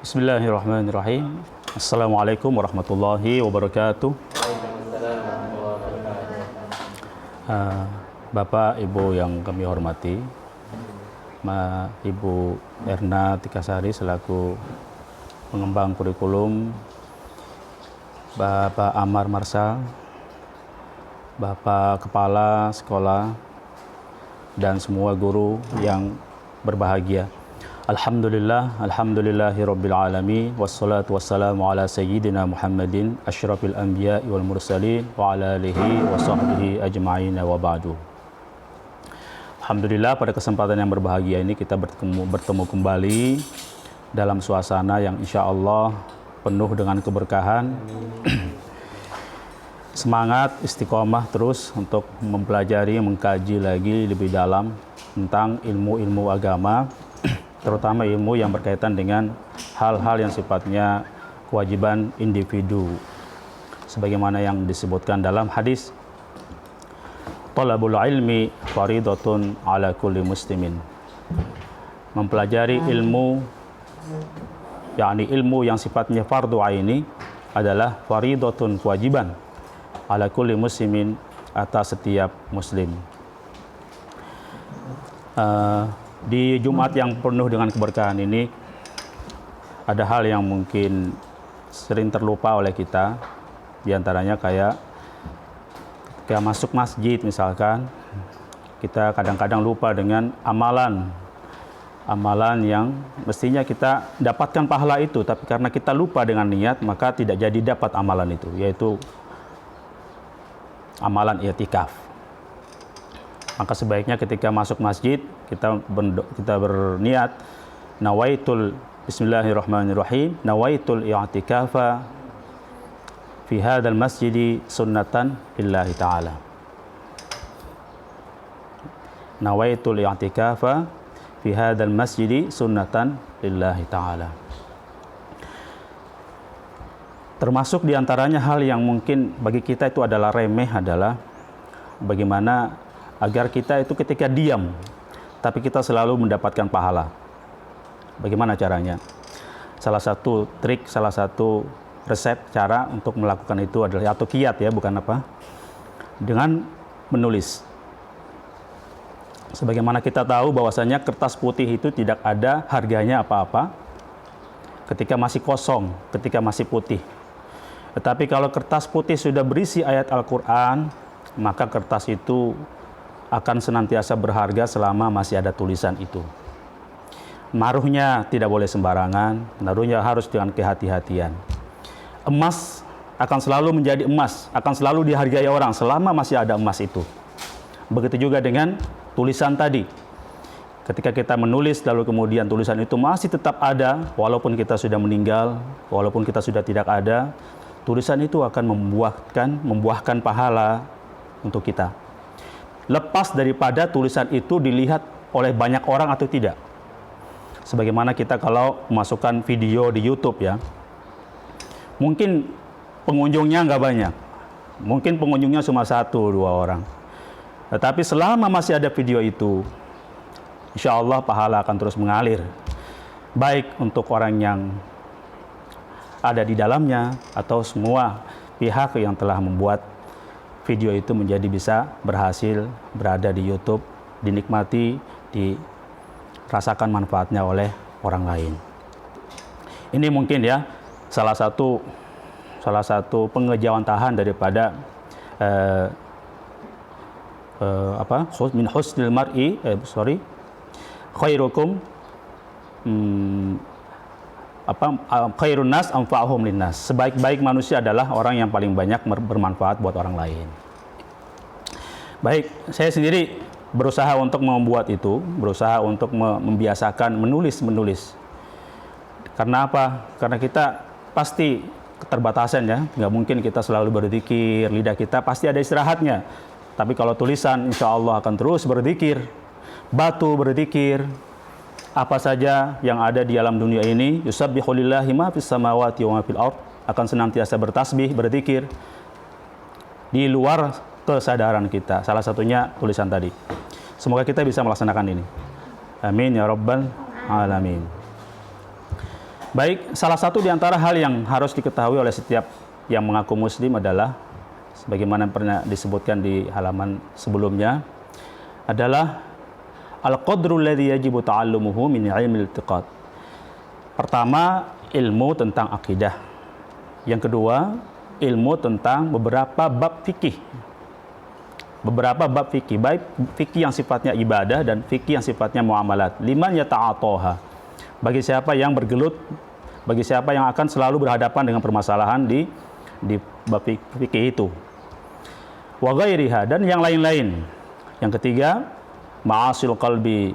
Bismillahirrahmanirrahim. Assalamualaikum warahmatullahi wabarakatuh. Bapak, Ibu yang kami hormati, Ibu Erna Tikasari selaku pengembang kurikulum, Bapak Amar Marsal, Bapak Kepala Sekolah, dan semua guru yang berbahagia. Alhamdulillahirabbil alamin, wassalatu wassalamu ala sayyidina Muhammadin asyrafil anbiya'i wal mursalin wa ala alihi wa sahbihi ajma'in wa ba'du. Alhamdulillah, pada kesempatan yang berbahagia ini kita bertemu kembali dalam suasana yang insya Allah penuh dengan keberkahan. Semangat, istiqomah terus untuk mempelajari, mengkaji lagi lebih dalam tentang ilmu-ilmu agama, terutama ilmu yang berkaitan dengan hal-hal yang sifatnya kewajiban individu. Sebagaimana yang disebutkan dalam hadis, Thalabul ilmi faridatun ala kulli muslimin. Mempelajari ilmu, yakni ilmu yang sifatnya fardu aini, adalah faridatun, kewajiban, ala kulli muslimin, atas setiap muslim. Di Jumat yang penuh dengan keberkahan ini, ada hal yang mungkin sering terlupa oleh kita. Di antaranya kayak ketika masuk masjid misalkan, kita kadang-kadang lupa dengan amalan yang mestinya kita dapatkan pahala itu, tapi karena kita lupa dengan niat, maka tidak jadi dapat amalan itu, yaitu amalan i'tikaf. Maka sebaiknya ketika masuk masjid kita berniat, nawaitul, bismillahirrahmanirrahim, nawaitul i'tikafa fi hadzal masjidi sunnatan lillahi ta'ala. Nawaitul i'tikafa fi hadzal masjidi sunnatan lillahi ta'ala. Termasuk diantaranya hal yang mungkin bagi kita itu adalah remeh, adalah bagaimana agar kita itu ketika diam, tapi kita selalu mendapatkan pahala. Bagaimana caranya? Salah satu trik, salah satu resep cara untuk melakukan itu adalah, atau kiat ya, bukan apa, dengan menulis. Sebagaimana kita tahu bahwasanya kertas putih itu tidak ada harganya apa-apa ketika masih kosong, ketika masih putih. Tetapi kalau kertas putih sudah berisi ayat Al-Quran, maka kertas itu akan senantiasa berharga selama masih ada tulisan itu. Naruhnya tidak boleh sembarangan, naruhnya harus dengan kehati-hatian. Emas akan selalu menjadi emas, akan selalu dihargai orang selama masih ada emas itu. Begitu juga dengan tulisan tadi. Ketika kita menulis lalu kemudian tulisan itu masih tetap ada, walaupun kita sudah meninggal, walaupun kita sudah tidak ada, tulisan itu akan membuahkan pahala untuk kita. Lepas daripada tulisan itu dilihat oleh banyak orang atau tidak. Sebagaimana kita kalau memasukkan video di YouTube ya, mungkin pengunjungnya nggak banyak, mungkin pengunjungnya cuma 1-2 orang. Tetapi selama masih ada video itu, insya Allah pahala akan terus mengalir, baik untuk orang yang ada di dalamnya atau semua pihak yang telah membuat video itu menjadi bisa berhasil berada di YouTube, dinikmati, dirasakan manfaatnya oleh orang lain. Ini mungkin ya salah satu pengejawantahan daripada min husnil mar'i khairukum khairun nas anfa'uhum linnas. Sebaik-baik manusia adalah orang yang paling banyak bermanfaat buat orang lain. Baik, saya sendiri berusaha untuk membuat itu, berusaha untuk membiasakan menulis. Karena apa? Karena kita pasti keterbatasan ya, nggak mungkin kita selalu berzikir, lidah kita pasti ada istirahatnya. Tapi kalau tulisan, insya Allah akan terus berzikir. Batu berzikir, apa saja yang ada di alam dunia ini, yusabbihu lillahi ma fis samawati wa ma fil ardh, akan senantiasa bertasbih, berzikir di luar kesadaran kita. Salah satunya tulisan tadi. Semoga kita bisa melaksanakan ini. Amin ya rabbal alamin. Baik, salah satu di antara hal yang harus diketahui oleh setiap yang mengaku muslim adalah, sebagaimana pernah disebutkan di halaman sebelumnya, adalah al-qadru alladhi yajibu ta'allumuhu min ilmi al-i'tiqad. Pertama, ilmu tentang akidah. Yang kedua, ilmu tentang beberapa bab fikih. Beberapa bab fikih, baik fikih yang sifatnya ibadah dan fikih yang sifatnya muamalat. Liman yata'atoha. Bagi siapa yang bergelut, bagi siapa yang akan selalu berhadapan dengan permasalahan di bab fikih itu. Wa ghairiha, dan yang lain-lain. Yang ketiga, ma'asil qalbi.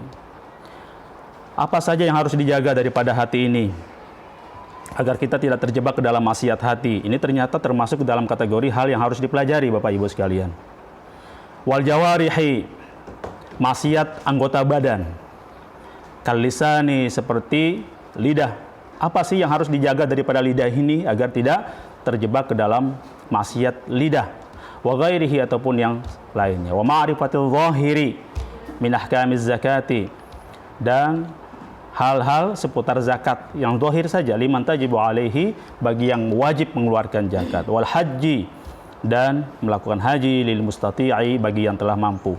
Apa saja yang harus dijaga daripada hati ini agar kita tidak terjebak ke dalam maksiat hati. Ini ternyata termasuk ke dalam kategori hal yang harus dipelajari Bapak Ibu sekalian. Wal jawarihi, maksiat anggota badan. Kal lisani, seperti lidah. Apa sih yang harus dijaga daripada lidah ini agar tidak terjebak ke dalam maksiat lidah? Wa ghairihi, ataupun yang lainnya. Wa ma'rifatil zahiri min ahkamiz zakati, dan hal-hal seputar zakat yang zahir saja, liman tajibu alaihi, bagi yang wajib mengeluarkan zakat. Wal haji, dan melakukan haji lil mustati'i, bagi yang telah mampu.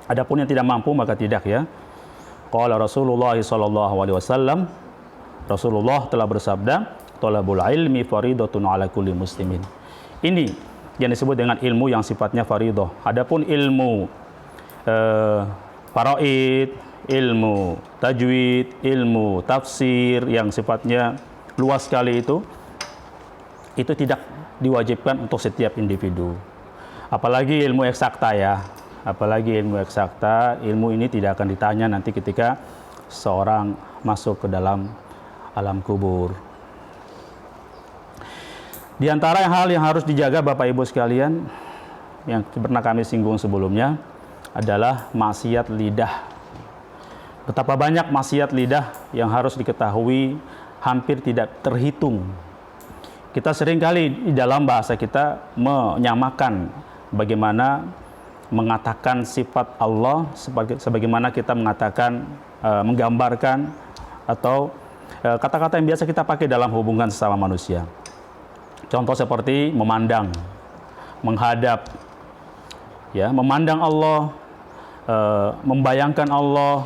Adapun yang tidak mampu maka tidak, ya. Qala Rasulullah sallallahu alaihi wasallam, Rasulullah telah bersabda, talabul ilmi faridatun ala kulli muslimin. Ini yang disebut dengan ilmu yang sifatnya faridah. Adapun ilmu faraid, ilmu tajwid, ilmu tafsir yang sifatnya luas sekali, itu tidak diwajibkan untuk setiap individu. Apalagi ilmu eksakta, ya. Apalagi ilmu eksakta, ilmu ini tidak akan ditanya nanti ketika seorang masuk ke dalam alam kubur. Di antara hal yang harus dijaga Bapak Ibu sekalian, yang pernah kami singgung sebelumnya, adalah maksiat lidah. Betapa banyak maksiat lidah yang harus diketahui, hampir tidak terhitung. Kita seringkali di dalam bahasa kita menyamakan bagaimana mengatakan sifat Allah sebagaimana kita mengatakan, menggambarkan, atau kata-kata yang biasa kita pakai dalam hubungan sesama manusia. Contoh seperti memandang, menghadap, ya, memandang Allah, membayangkan Allah,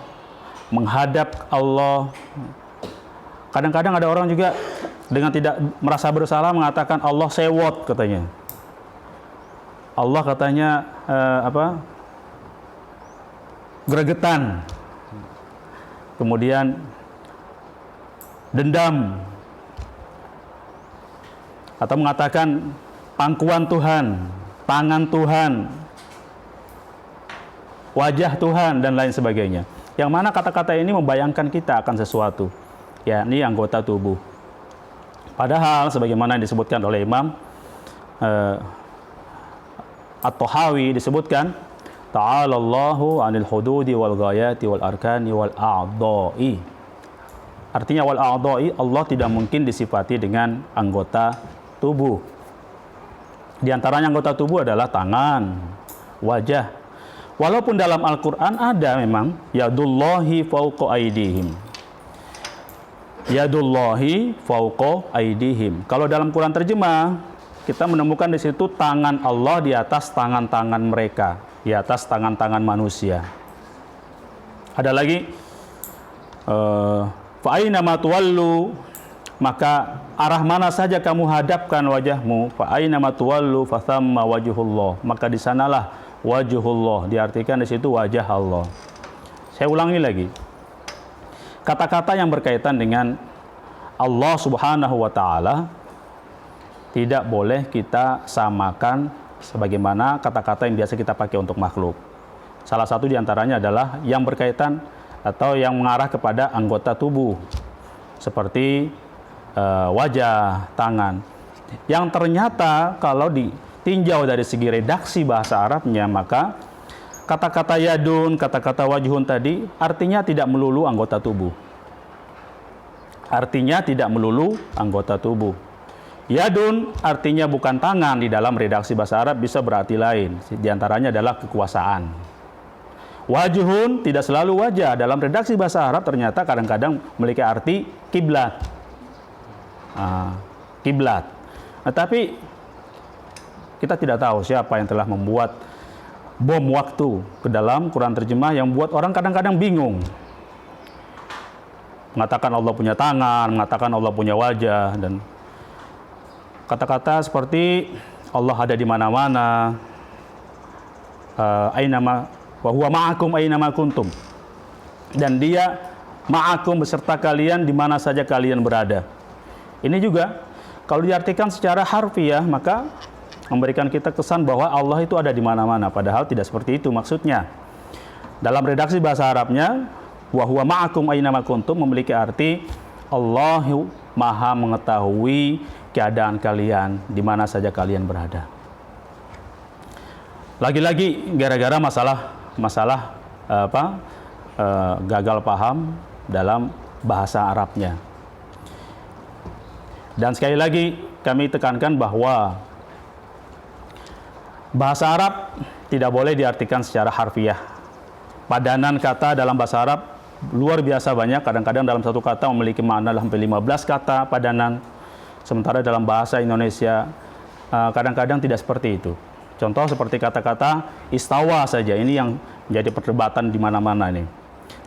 menghadap Allah. Kadang-kadang ada orang juga dengan tidak merasa bersalah mengatakan Allah sewot, katanya. Allah katanya gregetan, kemudian dendam, atau mengatakan pangkuan Tuhan, tangan Tuhan, wajah Tuhan, dan lain sebagainya. Yang mana kata-kata ini membayangkan kita akan sesuatu, yakni anggota tubuh. Padahal sebagaimana disebutkan oleh Imam At-Tahawi, disebutkan ta'alallahu 'anil hududi wal ghayati wal arkani wal a'dha'i. Artinya wal a'dha'i, Allah tidak mungkin disifati dengan anggota tubuh. Di antaranya anggota tubuh adalah tangan, wajah. Walaupun dalam Al-Qur'an ada memang yadullahi fawqa aydihim. Yadullahi fawqa aydihim. Kalau dalam Quran terjemah, kita menemukan di situ tangan Allah di atas tangan-tangan mereka, di atas tangan-tangan manusia. Ada lagi fa aina ma tuwallu, maka arah mana saja kamu hadapkan wajahmu, fa aina ma tuwallu fa thamma wajhullah, maka di sanalah wajhullah, diartikan di situ wajah Allah. Saya ulangi lagi. Kata-kata yang berkaitan dengan Allah Subhanahu wa taala tidak boleh kita samakan sebagaimana kata-kata yang biasa kita pakai untuk makhluk. Salah satu diantaranya adalah yang berkaitan atau yang mengarah kepada anggota tubuh, seperti wajah, tangan. Yang ternyata kalau ditinjau dari segi redaksi bahasa Arabnya, maka kata-kata yadun, kata-kata wajhun tadi artinya tidak melulu anggota tubuh. Artinya tidak melulu anggota tubuh. Yadun artinya bukan tangan, di dalam redaksi bahasa Arab bisa berarti lain. Di antaranya adalah kekuasaan. Wajhun tidak selalu wajah. Dalam redaksi bahasa Arab ternyata kadang-kadang memiliki arti kiblat. kiblat. Nah, tapi kita tidak tahu siapa yang telah membuat bom waktu ke dalam Quran terjemah yang buat orang kadang-kadang bingung. Mengatakan Allah punya tangan, mengatakan Allah punya wajah, dan kata-kata seperti Allah ada di mana-mana, ainama wa huwa ma'akum ainama kuntum, dan dia ma'akum beserta kalian di mana saja kalian berada. Ini juga kalau diartikan secara harfiah maka memberikan kita kesan bahwa Allah itu ada di mana-mana, padahal tidak seperti itu maksudnya. Dalam redaksi bahasa Arabnya, wa huwa ma'akum ainama kuntum memiliki arti Allahu Maha mengetahui keadaan kalian di mana saja kalian berada. Lagi-lagi gara-gara masalah gagal paham dalam bahasa Arabnya. Dan sekali lagi kami tekankan bahwa bahasa Arab tidak boleh diartikan secara harfiah. Padanan kata dalam bahasa Arab luar biasa banyak, kadang-kadang dalam satu kata memiliki makna sampai 15 kata padanan. Sementara dalam bahasa Indonesia kadang-kadang tidak seperti itu. Contoh seperti kata-kata istawa saja, ini yang menjadi perdebatan di mana-mana nih.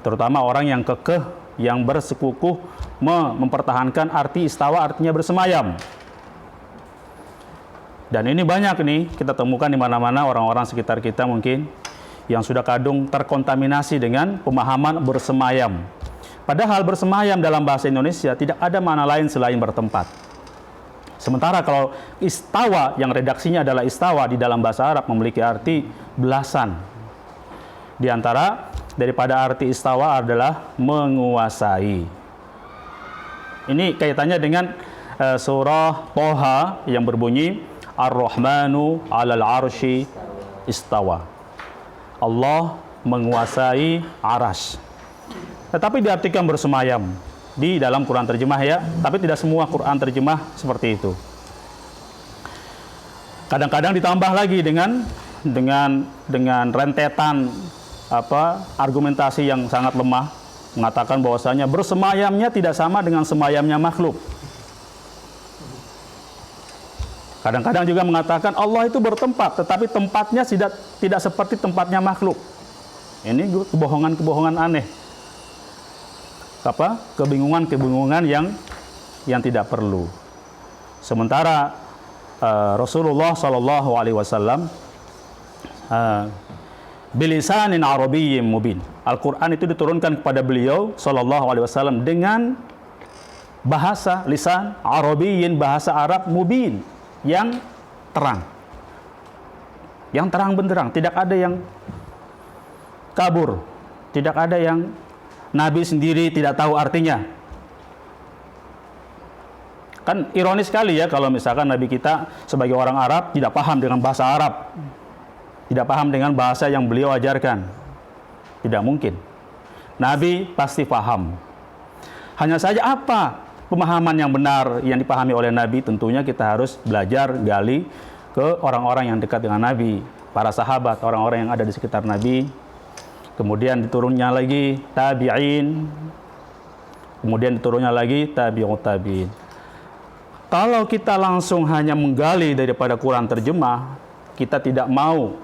Terutama orang yang kekeh, yang bersekukuh mempertahankan arti istawa artinya bersemayam. Dan ini banyak nih kita temukan di mana-mana orang-orang sekitar kita mungkin yang sudah kadung terkontaminasi dengan pemahaman bersemayam. Padahal bersemayam dalam bahasa Indonesia tidak ada makna lain selain bertempat. Sementara kalau istawa yang redaksinya adalah istawa di dalam bahasa Arab memiliki arti belasan. Di antara daripada arti istawa adalah menguasai. Ini kaitannya dengan surah Toha yang berbunyi Ar-Rahmanu 'alal 'arsy istawa. Allah menguasai aras. Tetapi diartikan bersemayam di dalam Quran terjemah ya, tapi tidak semua Quran terjemah seperti itu. Kadang-kadang ditambah lagi dengan rentetan argumentasi yang sangat lemah, mengatakan bahwasanya bersemayamnya tidak sama dengan semayamnya makhluk. Kadang-kadang juga mengatakan Allah itu bertempat, tetapi tempatnya tidak seperti tempatnya makhluk. Ini kebohongan-kebohongan aneh. Kebingungan-kebingungan yang tidak perlu. Sementara Rasulullah Shallallahu Alaihi Wasallam bilisanin arabiyyin mubin. Al-Quran itu diturunkan kepada beliau Shallallahu Alaihi Wasallam dengan bahasa lisan arabiyyin, bahasa Arab mubin, yang terang, yang terang benderang, tidak ada yang kabur, tidak ada yang Nabi sendiri tidak tahu artinya. Kan ironis sekali ya kalau misalkan Nabi kita sebagai orang Arab tidak paham dengan bahasa Arab, tidak paham dengan bahasa yang beliau ajarkan. Tidak mungkin. Nabi pasti paham. Hanya saja apa pemahaman yang benar yang dipahami oleh Nabi, tentunya kita harus belajar, gali ke orang-orang yang dekat dengan Nabi, para sahabat, orang-orang yang ada di sekitar Nabi. Kemudian diturunnya lagi tabi'in, kemudian diturunnya lagi tabi'ut tabi'in. Kalau kita langsung hanya menggali daripada Quran terjemah, kita tidak mau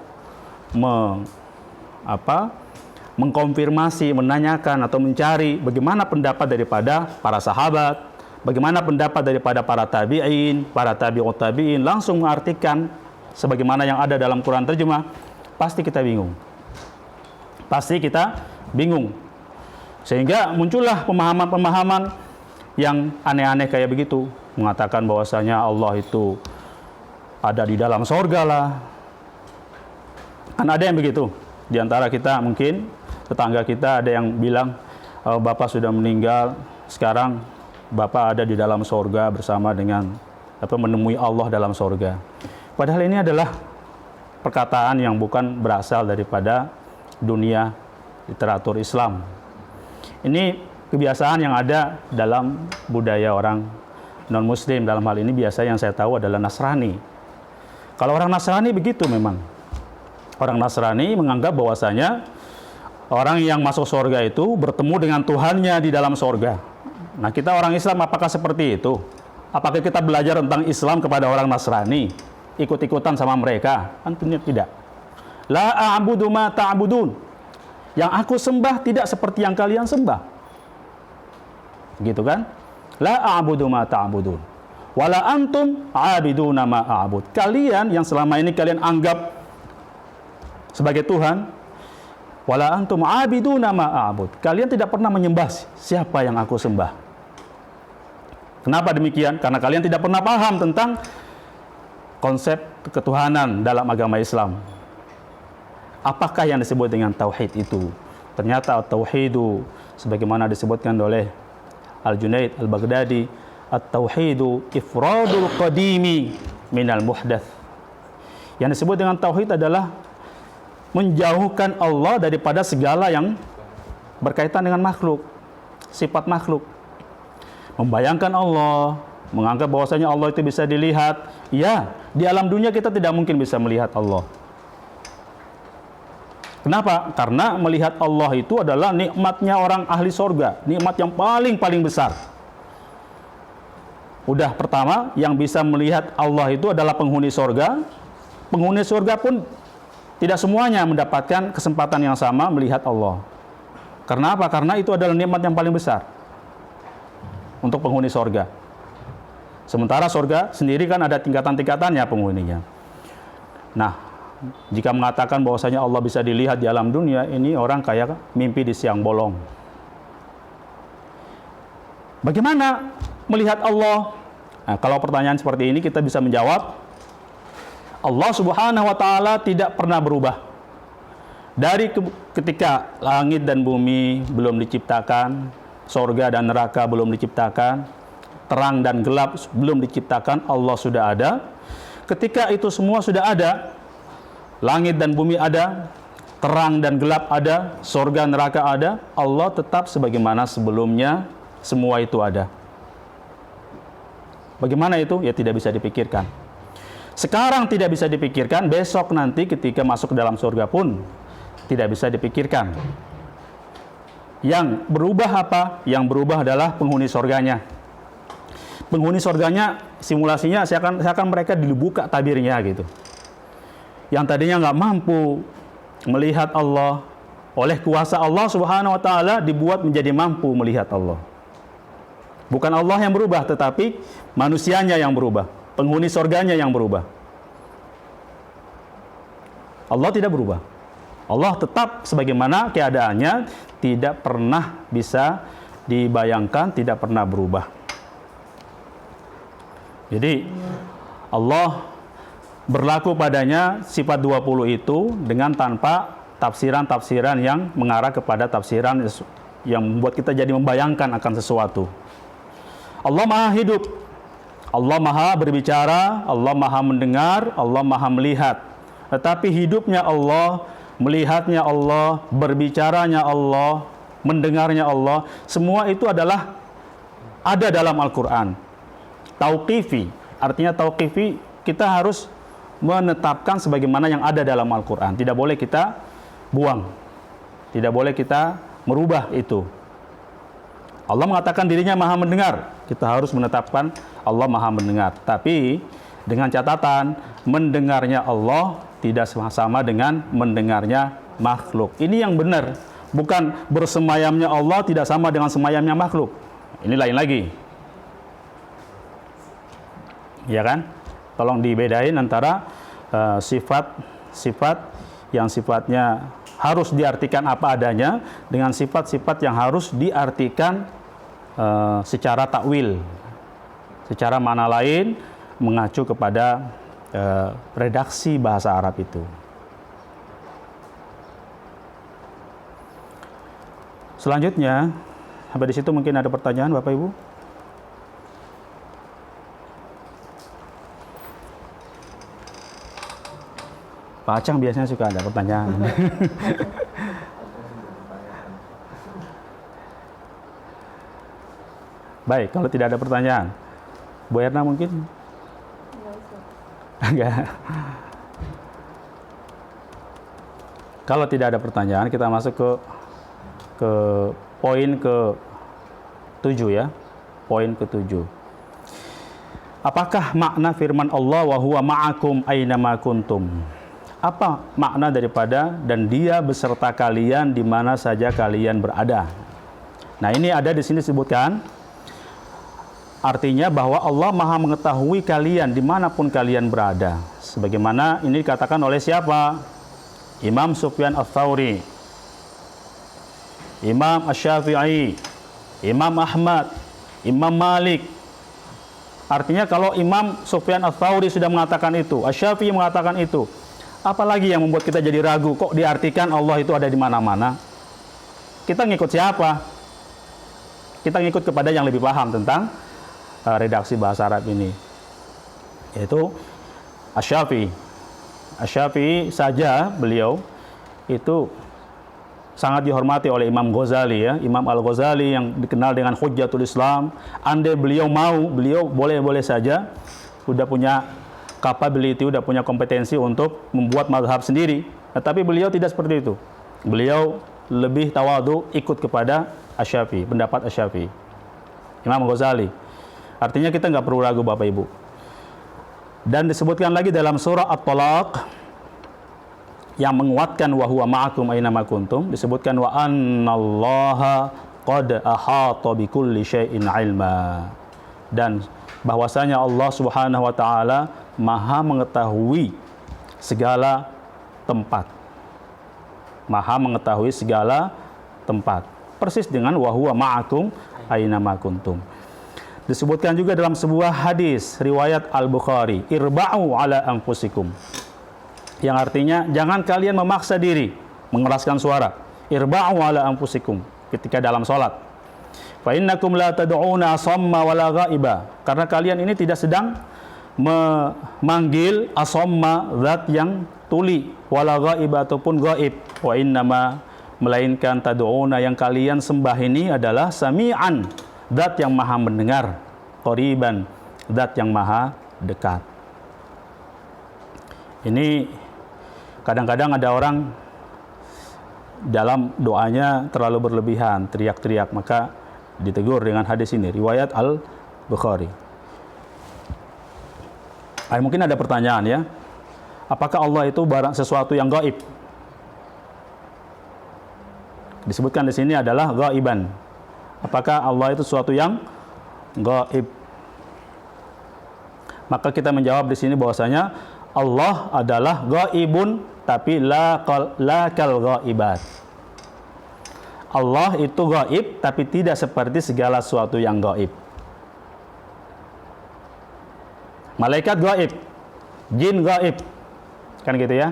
mengkonfirmasi, menanyakan atau mencari bagaimana pendapat daripada para sahabat, bagaimana pendapat daripada para tabi'in, para tabi'ut tabi'in, langsung mengartikan sebagaimana yang ada dalam Quran terjemah, pasti kita bingung. Pasti kita bingung. Sehingga muncullah pemahaman-pemahaman yang aneh-aneh kayak begitu. Mengatakan bahwasanya Allah itu ada di dalam sorga lah. Kan ada yang begitu. Di antara kita mungkin, tetangga kita ada yang bilang, Bapak sudah meninggal, sekarang Bapak ada di dalam sorga bersama dengan menemui Allah dalam sorga. Padahal ini adalah perkataan yang bukan berasal daripada dunia literatur Islam. Ini kebiasaan yang ada dalam budaya orang non-Muslim. Dalam hal ini biasa yang saya tahu adalah Nasrani. Kalau orang Nasrani begitu memang. Orang Nasrani menganggap bahwasanya orang yang masuk surga itu bertemu dengan Tuhannya di dalam surga. Nah, kita orang Islam apakah seperti itu? Apakah kita belajar tentang Islam kepada orang Nasrani, ikut-ikutan sama mereka? Kan tidak. La a'budu ma ta'budun. Yang aku sembah tidak seperti yang kalian sembah. Gitu kan? La a'budu ma ta'budun. Wala antum a'abiduna ma a'bud. Kalian yang selama ini kalian anggap sebagai Tuhan, wala antum a'abiduna ma a'bud. Kalian tidak pernah menyembah siapa yang aku sembah. Kenapa demikian? Karena kalian tidak pernah paham tentang konsep ketuhanan dalam agama Islam. Apakah yang disebut dengan tauhid itu? Ternyata tauhidu sebagaimana disebutkan oleh Al-Junaid Al-Baghdadi, at-tauhidu ifradul qadimi minal muhdath. Yang disebut dengan tauhid adalah menjauhkan Allah daripada segala yang berkaitan dengan makhluk, sifat makhluk. Membayangkan Allah, menganggap bahwasanya Allah itu bisa dilihat. Ya, di alam dunia kita tidak mungkin bisa melihat Allah. Kenapa? Karena melihat Allah itu adalah nikmatnya orang ahli sorga, nikmat yang paling besar. Udah pertama, yang bisa melihat Allah itu adalah penghuni sorga. Penghuni sorga pun tidak semuanya mendapatkan kesempatan yang sama melihat Allah. Karena apa? Karena itu adalah nikmat yang paling besar untuk penghuni sorga. Sementara sorga sendiri kan ada tingkatan-tingkatannya penghuninya. Nah, jika mengatakan bahwasanya Allah bisa dilihat di alam dunia, ini orang kayak mimpi di siang bolong. Bagaimana melihat Allah? Nah, kalau pertanyaan seperti ini kita bisa menjawab, Allah Subhanahu wa Ta'ala tidak pernah berubah. Dari ketika langit dan bumi belum diciptakan, sorga dan neraka belum diciptakan, terang dan gelap belum diciptakan, Allah sudah ada. Ketika itu semua sudah ada, langit dan bumi ada, terang dan gelap ada, sorga neraka ada, Allah tetap sebagaimana sebelumnya semua itu ada. Bagaimana itu? Ya tidak bisa dipikirkan. Sekarang tidak bisa dipikirkan, besok nanti ketika masuk ke dalam surga pun tidak bisa dipikirkan. Yang berubah apa? Yang berubah adalah penghuni surganya. Penghuni surganya, simulasinya seakan mereka dibuka tabirnya gitu. Yang tadinya nggak mampu melihat Allah, oleh kuasa Allah Subhanahu wa Ta'ala dibuat menjadi mampu melihat Allah. Bukan Allah yang berubah, tetapi manusianya yang berubah, penghuni surganya yang berubah. Allah tidak berubah. Allah tetap sebagaimana keadaannya, tidak pernah bisa dibayangkan, tidak pernah berubah. Jadi Allah berlaku padanya sifat 20 itu dengan tanpa tafsiran-tafsiran yang mengarah kepada tafsiran yang membuat kita jadi membayangkan akan sesuatu. Allah Maha hidup, Allah Maha berbicara, Allah Maha mendengar, Allah Maha melihat. Tetapi hidupnya Allah, melihatnya Allah, berbicaranya Allah, mendengarnya Allah, semua itu adalah ada dalam Al-Quran. Tauqifi, artinya tauqifi, kita harus menetapkan sebagaimana yang ada dalam Al-Quran. Tidak boleh kita buang, tidak boleh kita merubah itu. Allah mengatakan dirinya Maha mendengar, kita harus menetapkan Allah Maha mendengar. Tapi dengan catatan, mendengarnya Allah tidak sama dengan mendengarnya makhluk. Ini yang benar, bukan bersemayamnya Allah tidak sama dengan semayamnya makhluk. Ini lain lagi. Ya kan? Tolong dibedain antara sifat-sifat yang sifatnya harus diartikan apa adanya dengan sifat-sifat yang harus diartikan secara takwil, secara makna lain, mengacu kepada redaksi bahasa Arab itu. Selanjutnya, sampai di situ mungkin ada pertanyaan Bapak Ibu? Pak Acang biasanya suka ada pertanyaan. Baik, kalau tidak ada pertanyaan, Bu Erna mungkin? Enggak. Kalau tidak ada pertanyaan, kita masuk ke poin ke-7 ya. Poin ke-7. Apakah makna firman Allah wa huwa ma'akum aynama kuntum? Apa makna daripada dan dia beserta kalian di mana saja kalian berada? Nah, ini ada di sini disebutkan artinya bahwa Allah Maha mengetahui kalian dimanapun kalian berada. Sebagaimana ini dikatakan oleh siapa? Imam Sufyan Ats-Tsauri, Imam Asy-Syafi'i, Imam Ahmad, Imam Malik. Artinya kalau Imam Sufyan Ats-Tsauri sudah mengatakan itu, Asy-Syafi'i mengatakan itu, apalagi yang membuat kita jadi ragu kok diartikan Allah itu ada di mana-mana? Kita ngikut siapa? Kita ngikut kepada yang lebih paham tentang redaksi bahasa Arab ini, yaitu Asy-Syafi'i. Asy-Syafi'i saja beliau itu sangat dihormati oleh Imam Ghazali, ya, Imam Al-Ghazali yang dikenal dengan Hujjatul Islam. Andai beliau mau, beliau boleh-boleh saja sudah punya capability, sudah punya kompetensi untuk membuat mazhab sendiri. Tapi beliau tidak seperti itu. Beliau lebih tawadhu, ikut kepada Asy-Syafi'i, pendapat Asy-Syafi'i, Imam Ghazali. Artinya kita nggak perlu ragu Bapak Ibu. Dan disebutkan lagi dalam surah At-Talaq yang menguatkan wa huwa ma'akum aynama kuntum, disebutkan wa annallaha qad ahata bikulli syai'in ilma, dan bahwasanya Allah Subhanahu wa taala Maha mengetahui segala tempat. Maha mengetahui segala tempat. Persis dengan wa huwa ma'akum aynama kuntum. Disebutkan juga dalam sebuah hadis riwayat Al-Bukhari, irba'u ala anfusikum, yang artinya jangan kalian memaksa diri mengeraskan suara. Irba'u ala anfusikum ketika dalam salat. Fa innakum la tad'una asamma wala ghaiba, karena kalian ini tidak sedang memanggil asamma, zat yang tuli, wala ghaiba ataupun gaib. Wa innama, melainkan tad'una, yang kalian sembah ini adalah sami'an, zat yang maha mendengar, qariban, zat yang maha dekat. Ini kadang-kadang ada orang dalam doanya terlalu berlebihan, teriak-teriak, maka ditegur dengan hadis ini, riwayat Al-Bukhari. Mungkin ada pertanyaan, ya, apakah Allah itu barang sesuatu yang gaib? Disebutkan di sini adalah gaiban. Apakah Allah itu sesuatu yang gaib? Maka kita menjawab di sini bahwasanya Allah adalah gaibun, tapi la kal gaibat. Allah itu gaib, tapi tidak seperti segala sesuatu yang gaib. Malaikat gaib, jin gaib, kan gitu ya.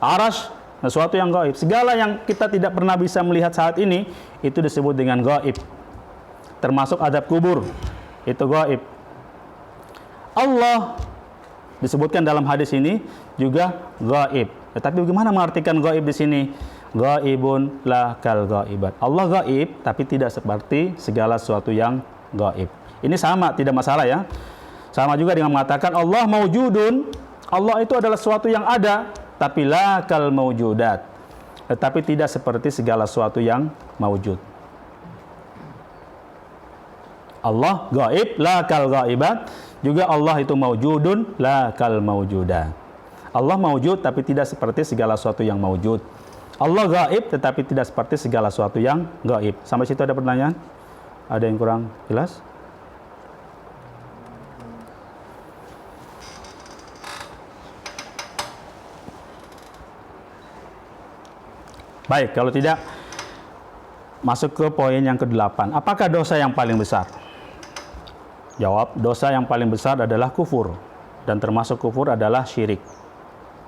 Arasy, sesuatu yang gaib. Segala yang kita tidak pernah bisa melihat saat ini, itu disebut dengan gaib. Termasuk azab kubur, itu gaib. Allah disebutkan dalam hadis ini juga gaib. Tetapi bagaimana mengartikan gaib di sini? Gaibun la kal gaibat. Allah gaib, tapi tidak seperti segala sesuatu yang gaib. Ini sama, tidak masalah, ya. Sama juga dengan mengatakan Allah maujudun. Allah itu adalah sesuatu yang ada, tapi la kal maujudat, tetapi tidak seperti segala sesuatu yang maujud. Allah gaib, la kal gaibat. Juga Allah itu maujudun, la kal maujudat. Allah maujud, tapi tidak seperti segala sesuatu yang maujud. Allah gaib, tetapi tidak seperti segala sesuatu yang gaib. Sampai situ ada pertanyaan? Ada yang kurang jelas? Baik, kalau tidak, masuk ke poin yang ke-8. Apakah dosa yang paling besar? Jawab, dosa yang paling besar adalah kufur. Dan termasuk kufur adalah syirik.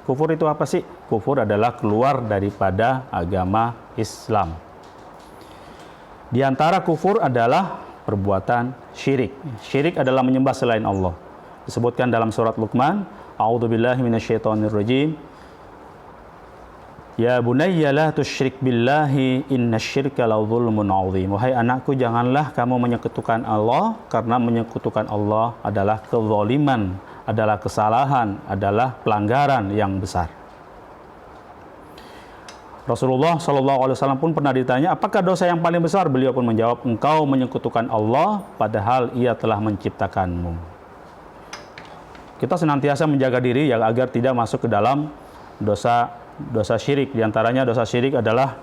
Kufur itu apa sih? Kufur adalah keluar daripada agama Islam. Di antara kufur adalah perbuatan syirik. Syirik adalah menyembah selain Allah. Disebutkan dalam surat Luqman, a'udzubillahi minasyaitonirrajim. Ya bunayya la tusyrik billahi innasyirka la dzulmun 'adzim. Wahai anakku, janganlah kamu menyekutukan Allah, karena menyekutukan Allah adalah kezaliman, adalah kesalahan, adalah pelanggaran yang besar. Rasulullah SAW pun pernah ditanya, apakah dosa yang paling besar? Beliau pun menjawab, engkau menyekutukan Allah padahal Ia telah menciptakanmu. kita senantiasa menjaga diri ya agar tidak masuk ke dalam dosa syirik. Di antaranya dosa syirik adalah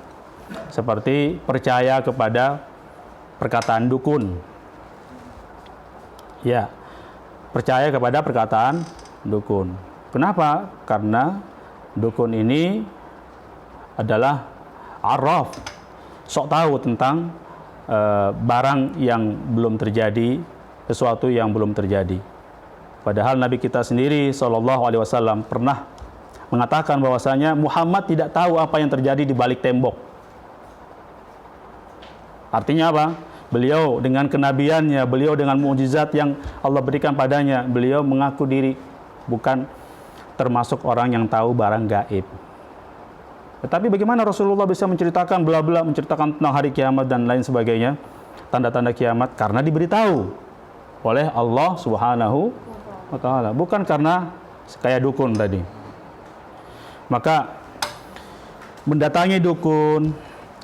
seperti percaya kepada perkataan dukun. Ya, percaya kepada perkataan dukun. Kenapa? Karena dukun ini adalah arraf, sok tahu tentang barang yang belum terjadi, sesuatu yang belum terjadi. Padahal Nabi kita sendiri SAW pernah mengatakan bahwasanya Muhammad tidak tahu apa yang terjadi di balik tembok. Artinya apa? Beliau dengan kenabiannya, beliau dengan mukjizat yang Allah berikan padanya, beliau mengaku diri bukan termasuk orang yang tahu barang gaib. Tetapi bagaimana Rasulullah bisa menceritakan bla-bla, menceritakan tentang hari kiamat dan lain sebagainya, tanda-tanda kiamat, karena diberitahu oleh Allah Subhanahu wa Ta'ala, bukan karena kayak dukun tadi. Maka mendatangi dukun,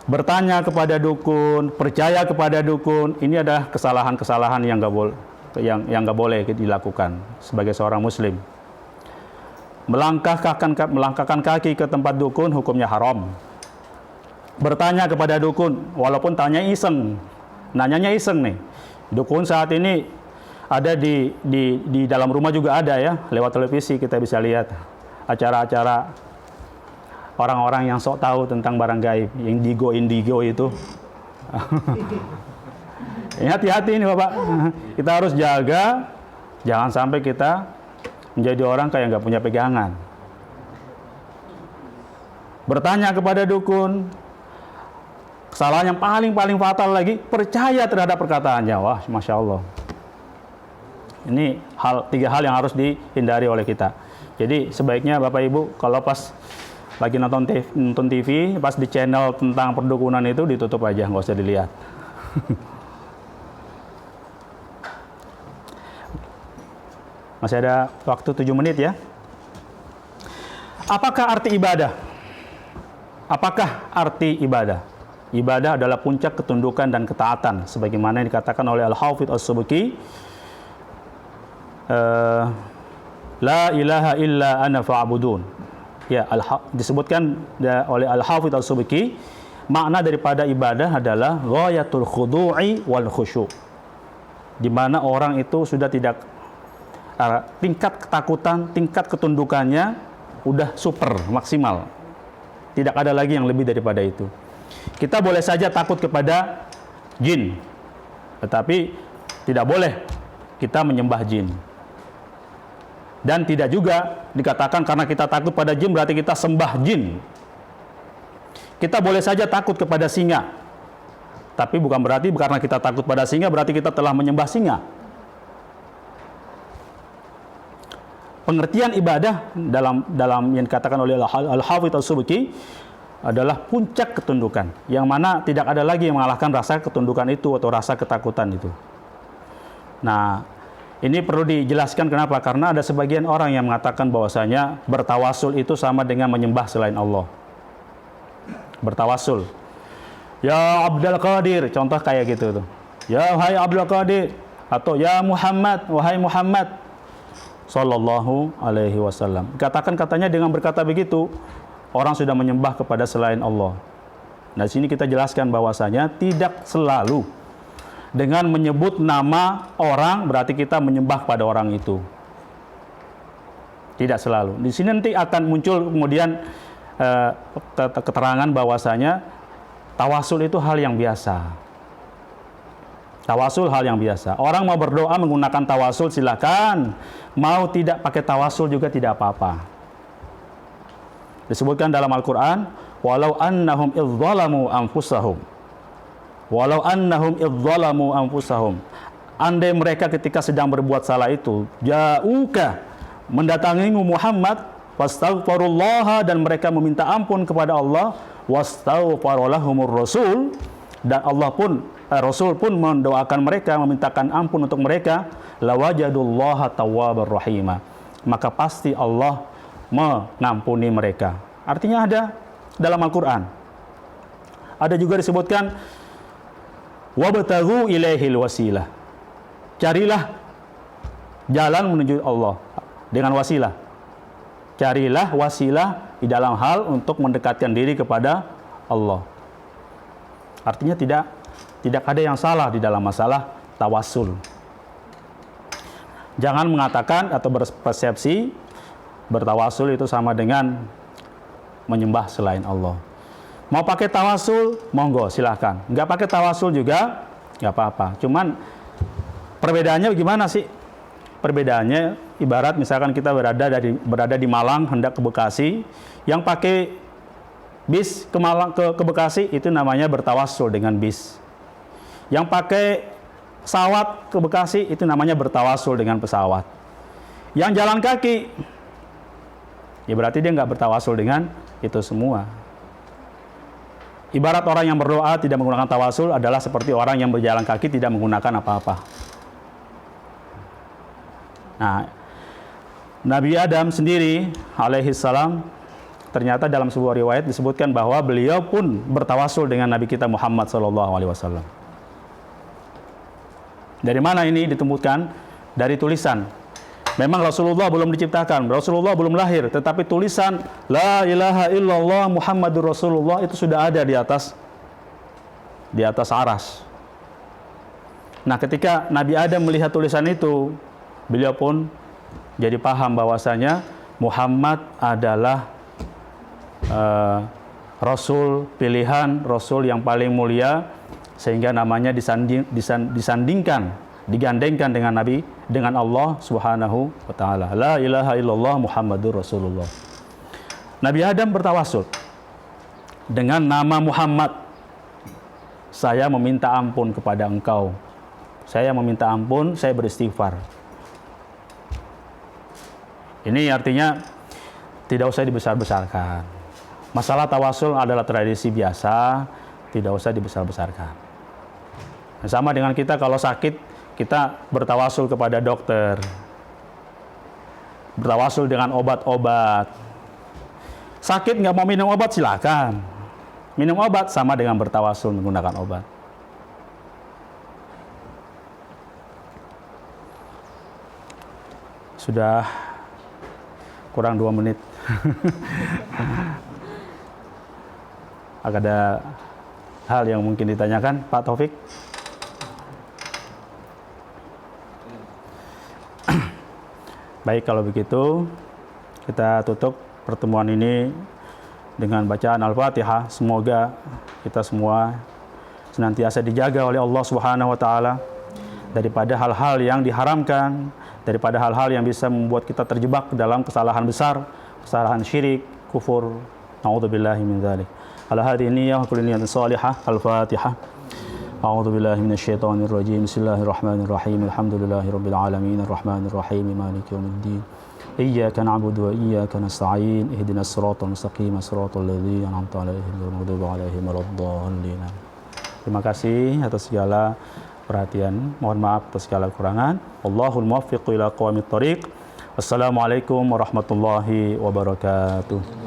bertanya kepada dukun, percaya kepada dukun, ini adalah kesalahan-kesalahan yang nggak boleh dilakukan sebagai seorang muslim. Melangkahkan kaki ke tempat dukun hukumnya haram. Bertanya kepada dukun, walaupun tanya iseng, nanyanya iseng nih. Dukun saat ini ada di dalam rumah juga ada ya, lewat televisi kita bisa lihat acara-acara orang-orang yang sok tahu tentang barang gaib, yang indigo itu. Hati-hati ini Bapak, kita harus jaga, jangan sampai kita menjadi orang kayak nggak punya pegangan. Bertanya kepada dukun, kesalahan yang paling fatal lagi, percaya terhadap perkataannya. Wah, Masya Allah. Ini tiga hal yang harus dihindari oleh kita. Jadi sebaiknya Bapak Ibu kalau pas lagi nonton TV, pas di channel tentang perdukunan itu ditutup aja, nggak usah dilihat. Masih ada waktu 7 menit ya. Apakah arti ibadah? Apakah arti ibadah? Ibadah adalah puncak ketundukan dan ketaatan, sebagaimana yang dikatakan oleh Al-Hafidz As-Subki. La ilaha illa ana fa'budun. Ya, disebutkan oleh Al-Hafidz As-Subki, makna daripada ibadah adalah ghayatul khudu'i wal khusyu'. Di mana orang itu sudah tidak tingkat ketakutan, tingkat ketundukannya udah super, maksimal. Tidak ada lagi yang lebih daripada itu. Kita boleh saja takut kepada jin, tetapi tidak boleh kita menyembah jin. Dan tidak juga dikatakan karena kita takut pada jin berarti kita sembah jin. Kita boleh saja takut kepada singa, tapi bukan berarti karena kita takut pada singa berarti kita telah menyembah singa. Pengertian ibadah dalam yang dikatakan oleh Al-Hafidz As-Subki adalah puncak ketundukan, yang mana tidak ada lagi yang mengalahkan rasa ketundukan itu atau rasa ketakutan itu. Nah, ini perlu dijelaskan kenapa? Karena ada sebagian orang yang mengatakan bahwasanya bertawasul itu sama dengan menyembah selain Allah. Bertawasul. Ya Abdul Qadir, contoh kayak gitu tuh. Ya wahai Abdul Qadir, atau ya Muhammad, wahai Muhammad sallallahu alaihi wasallam. Katanya dengan berkata begitu, orang sudah menyembah kepada selain Allah. Nah, di sini kita jelaskan bahwasanya tidak selalu dengan menyebut nama orang berarti kita menyembah pada orang itu. Tidak selalu. Di sini nanti akan muncul kemudian keterangan bahwasanya tawasul itu hal yang biasa. Tawasul hal yang biasa. Orang mau berdoa menggunakan tawasul silakan. Mau tidak pakai tawasul juga tidak apa-apa. Disebutkan dalam Al-Quran, walau annahum idzalamu anfusahum. Walau annahum idzalamu anfusahum. Andai mereka ketika sedang berbuat salah itu, ja'uka, mendatangimu Muhammad, wastaghfirullaha, dan mereka meminta ampun kepada Allah, wastaghfaralahumur rasul, dan Allah pun Rasul pun mendoakan mereka, memintakan ampun untuk mereka, lawajadullaha tawwabar rahima, maka pasti Allah mengampuni mereka. Artinya ada dalam Al-Quran. Ada juga disebutkan wabtaghu ilaihil wasilah, carilah jalan menuju Allah, dengan wasilah. Carilah wasilah di dalam hal untuk mendekatkan diri kepada Allah. Artinya tidak ada yang salah di dalam masalah tawasul. Jangan mengatakan atau berpersepsi bertawasul itu sama dengan menyembah selain Allah. Mau pakai tawasul, monggo silahkan. Nggak pakai tawasul juga, nggak apa-apa. Cuman perbedaannya bagaimana sih? Perbedaannya ibarat misalkan kita berada di Malang hendak ke Bekasi, yang pakai bis ke Malang ke Bekasi itu namanya bertawasul dengan bis. Yang pakai pesawat ke Bekasi itu namanya bertawasul dengan pesawat. Yang jalan kaki, ya berarti dia nggak bertawasul dengan itu semua. Ibarat orang yang berdoa tidak menggunakan tawasul adalah seperti orang yang berjalan kaki tidak menggunakan apa-apa. Nah, Nabi Adam sendiri alaihi salam ternyata dalam sebuah riwayat disebutkan bahwa beliau pun bertawasul dengan Nabi kita Muhammad SAW. Dari mana ini ditemukan? Dari tulisan. Memang Rasulullah belum diciptakan, Rasulullah belum lahir, tetapi tulisan La ilaha illallah Muhammadur Rasulullah itu sudah ada di atas aras. Nah, ketika Nabi Adam melihat tulisan itu, beliau pun jadi paham bahwasanya Muhammad adalah Rasul pilihan, Rasul yang paling mulia, sehingga namanya digandengkan dengan Allah Subhanahu wa taala. La ilaha illallah Muhammadur Rasulullah. Nabi Adam bertawasul dengan nama Muhammad. Saya meminta ampun kepada engkau. Saya meminta ampun, saya beristighfar. Ini artinya tidak usah dibesar-besarkan. Masalah tawasul adalah tradisi biasa, tidak usah dibesar-besarkan. Sama dengan kita kalau sakit, kita bertawasul kepada dokter. Bertawasul dengan obat-obat. Sakit nggak mau minum obat, silakan. Minum obat sama dengan bertawasul menggunakan obat. Sudah kurang 2 menit. Ada hal yang mungkin ditanyakan, Pak Taufik? Baik, kalau begitu kita tutup pertemuan ini dengan bacaan Al-Fatihah. Semoga kita semua senantiasa dijaga oleh Allah Subhanahu wa taala daripada hal-hal yang diharamkan, daripada hal-hal yang bisa membuat kita terjebak dalam kesalahan besar, kesalahan syirik, kufur. Nauzubillahi min dzalik. Ala hadhihi niyyah wa kullu niyyatin shalihah. Al-Fatihah. A'udzubillahi minasyaitonir rajim. Bismillahirrahmanirrahim. Alhamdulillahirabbil alamin arrahmanir rahim maliki yaumiddin. Iyyaka na'budu wa iyyaka nasta'in. Ihdinas siratal mustaqim, siratal ladzina an'amta 'alaihim ghairil maghdubi 'alaihim waladdallin. Terima kasih atas segala perhatian. Mohon maaf atas segala kekurangan. Wallahul muwaffiq ila aqwamit thoriq. Wassalamualaikum warahmatullahi wabarakatuh.